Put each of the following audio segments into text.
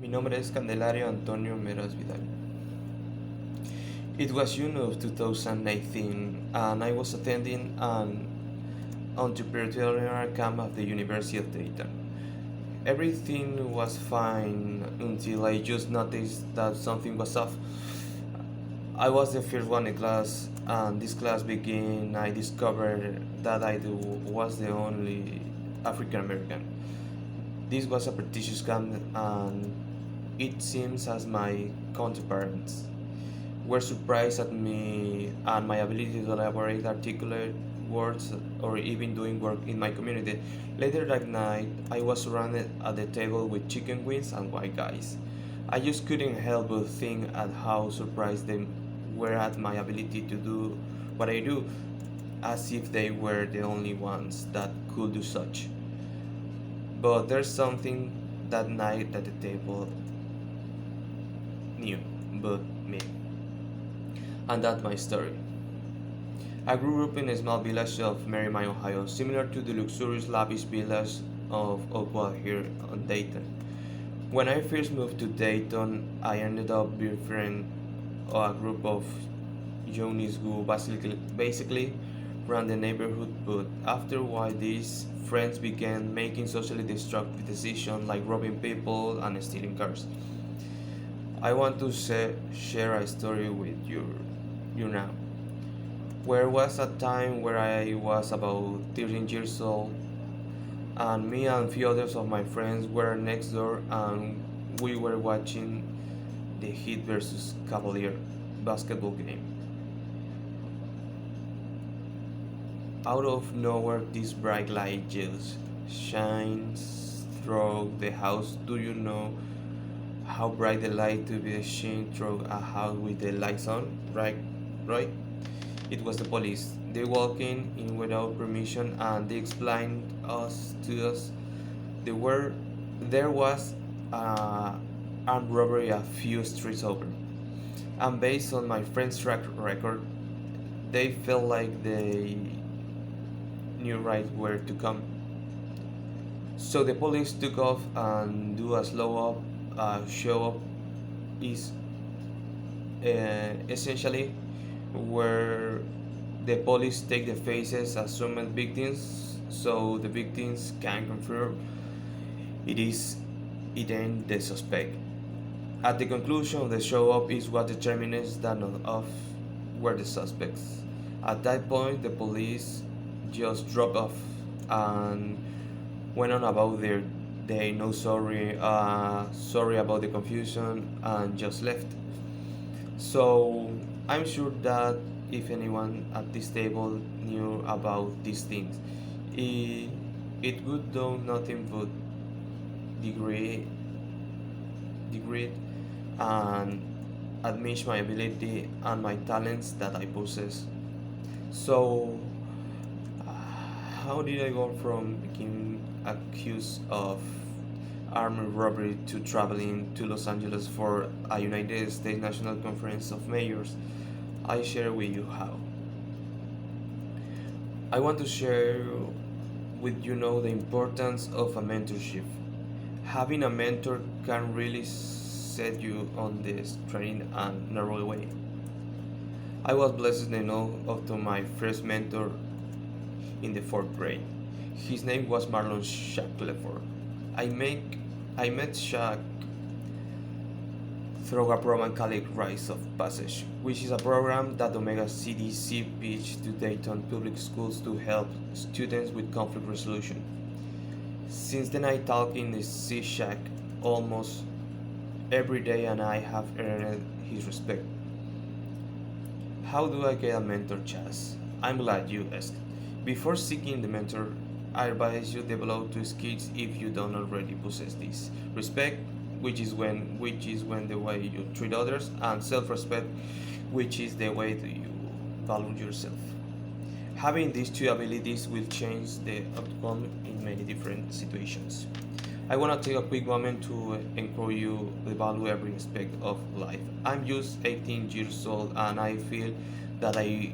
Mi nombre es Candelario Antonio Meras Vidal. It was June of 2019, and I was attending an entrepreneurial camp at the University of Dayton. Everything was fine until I just noticed that something was off. I was the first one in class, and this class began. I discovered that was the only African American. This was a prestigious camp, and it seems as my counterparts were surprised at me and my ability to elaborate articulate words or even doing work in my community. Later that night, I was surrounded at the table with chicken wings and white guys. I just couldn't help but think at how surprised they were at my ability to do what I do, as if they were the only ones that could do such. But there's something that night at the table knew but me. And that's my story. I grew up in a small village of Merrimack, Ohio, similar to the luxurious lavish village of Oakwood here on Dayton. When I first moved to Dayton, I ended up befriending a group of Jonis who basically ran the neighborhood, but after a while, these friends began making socially destructive decisions like robbing people and stealing cars. I want to share a story with you now. Where was a time where I was about 13 years old, and me and a few others of my friends were next door, and we were watching the Heat versus Cavalier basketball game. Out of nowhere, this bright light just shines through the house. Do you know how bright the light to be seen through a house with the lights on? Right. It was the police. They walked in without permission, and they explained us to us. They were there was armed robbery a few streets over, and based on my friend's track record, they felt like they knew right where to come. So the police took off and do a slow up show up is essentially where the police take the faces as assumed victims so the victims can confirm it is it ain't the suspect. At the conclusion of the show up is what determines that none of were the suspects. At that point the police just dropped off and went on about their day, no sorry, sorry about the confusion, and just left. So I'm sure that if anyone at this table knew about these things, it, it would do nothing but degrade, degrade and admit my ability and my talents that I possess. So, how did I go from being accused of armed robbery to traveling to Los Angeles for a United States National Conference of Mayors? I share with you how. I want to share with you know the importance of a mentorship. Having a mentor can really set you on the straight and narrow way. I was blessed enough of to my first mentor in the fourth grade. His name was Marlon Shackleford. I make I met Shaq through a program called Rise of Passage, which is a program that Omega CDC pitched to Dayton public schools to help students with conflict resolution. Since then, I talk in the C Shack almost every day, and I have earned his respect. How do I get a mentor, Chaz? I'm glad you asked. Before seeking the mentor, I advise you develop two skills if you don't already possess this. Respect, which is when the way you treat others, and self-respect, which is the way that you value yourself. Having these two abilities will change the outcome in many different situations. I want to take a quick moment to encourage you to value every aspect of life. I'm just 18 years old and I feel that I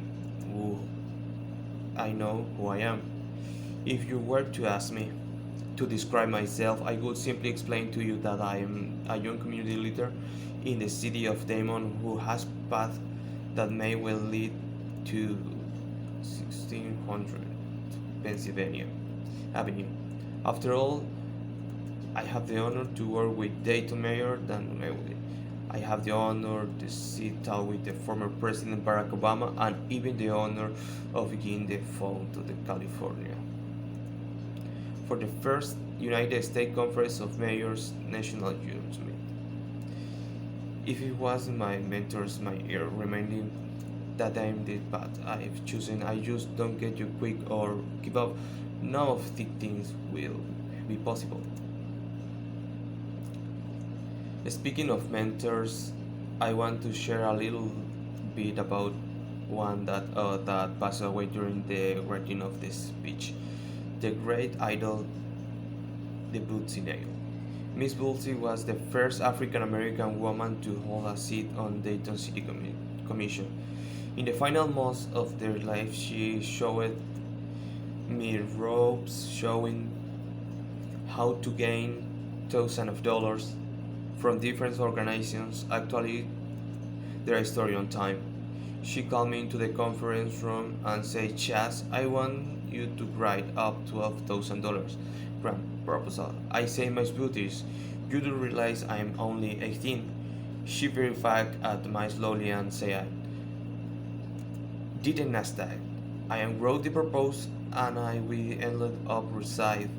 know who I am. If you were to ask me, to describe myself, I would simply explain to you that I am a young community leader in the city of Damon who has path that may well lead to 1600 Pennsylvania Avenue. After all, I have the honor to work with Dayton Mayor Dan Mewley. I have the honor to sit down with the former President Barack Obama and even the honor of being the phone to the California for the first United States Conference of Mayors National Youth Meet. If it was my mentors, my ear reminding that I am the path I've chosen, I just don't get you quick or give up. None of the things will be possible. Speaking of mentors, I want to share a little bit about one that passed away during the writing of this speech. The great idol, the Bootsy Nail. Miss Bootsy was the first African American woman to hold a seat on Dayton City Commission. In the final months of their life, she showed me ropes showing how to gain thousands of dollars from different organizations. Actually, their story on time. She called me into the conference room and said, Chaz, I want you to write up $12,000 grant proposal. I say, my beauties, you do realize I'm only 18. She verified at my slowly and said, didn't ask that. I am wrote the proposal and we ended up receive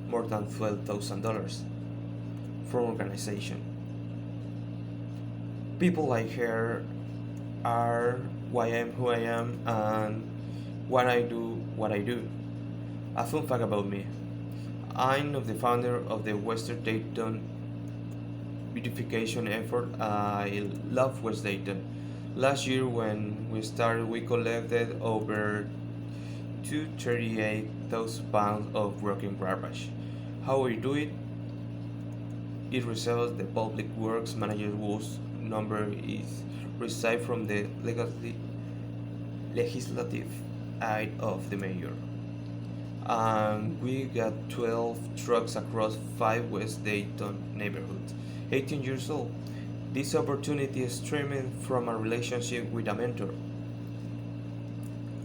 more than $12,000 from organization. People like her are why I am who I am and what I do. A fun fact about me. I'm the founder of the Western Dayton beautification effort. I love West Dayton. Last year when we started we collected over 238,000 pounds of broken garbage. How we do it? It resembles the public works manager whose number is received from the legislative aid of the mayor. And we got 12 trucks across 5 West Dayton neighborhoods. 18 years old. This opportunity is stemming from a relationship with a mentor.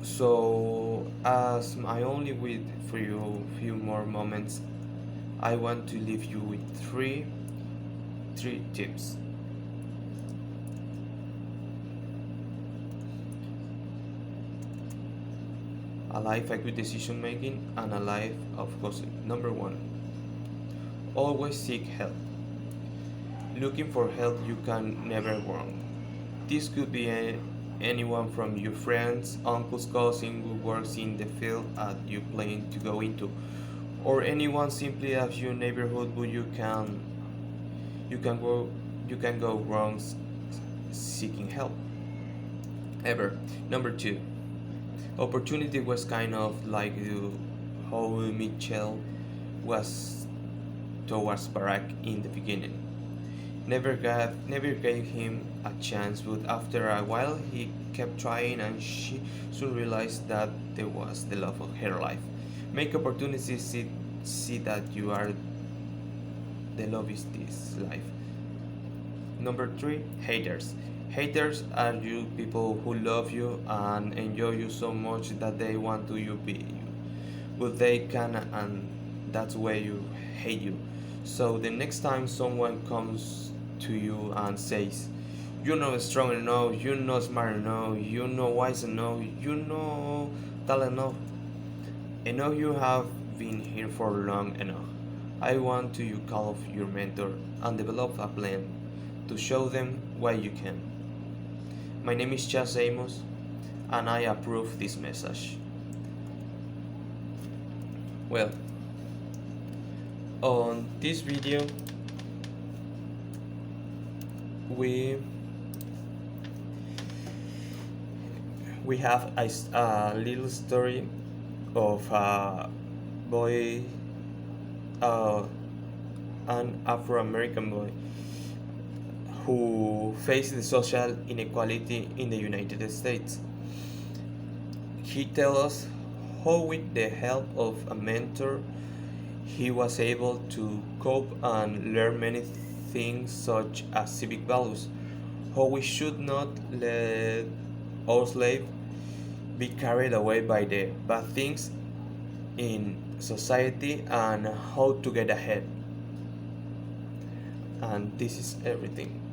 So, as I only wait for you a few more moments, I want to leave you with three tips. A life of good decision making and a life of gossip. Number one, always seek help. Looking for help you can never wrong. This could be anyone from your friends, uncle's cousin who works in the field that you plan to go into, or anyone simply of your neighborhood who you can go you can go wrong seeking help. Ever. Number two, opportunity was kind of like how Mitchell was towards Barack in the beginning. Never gave him a chance, but after a while he kept trying and she soon realized that there was the love of her life. Make opportunities see that you are the love is this life. Number three, haters. Haters are you people who love you and enjoy you so much that they want to you be you. But they can and that's why you hate you. So the next time someone comes to you and says, you're not strong enough, you're not smart enough, you're not wise enough, you're not talent enough, you have been here for long enough. I want to you call off your mentor and develop a plan to show them why you can. My name is Chas Amos and I approve this message. Well, on this video we have a little story of a boy, an Afro-American boy who faced the social inequality in the United States. He tells us how with the help of a mentor He was able to cope and learn many things such as civic values, how we should not let our slave be carried away by the bad things in society and how to get ahead. And this is everything.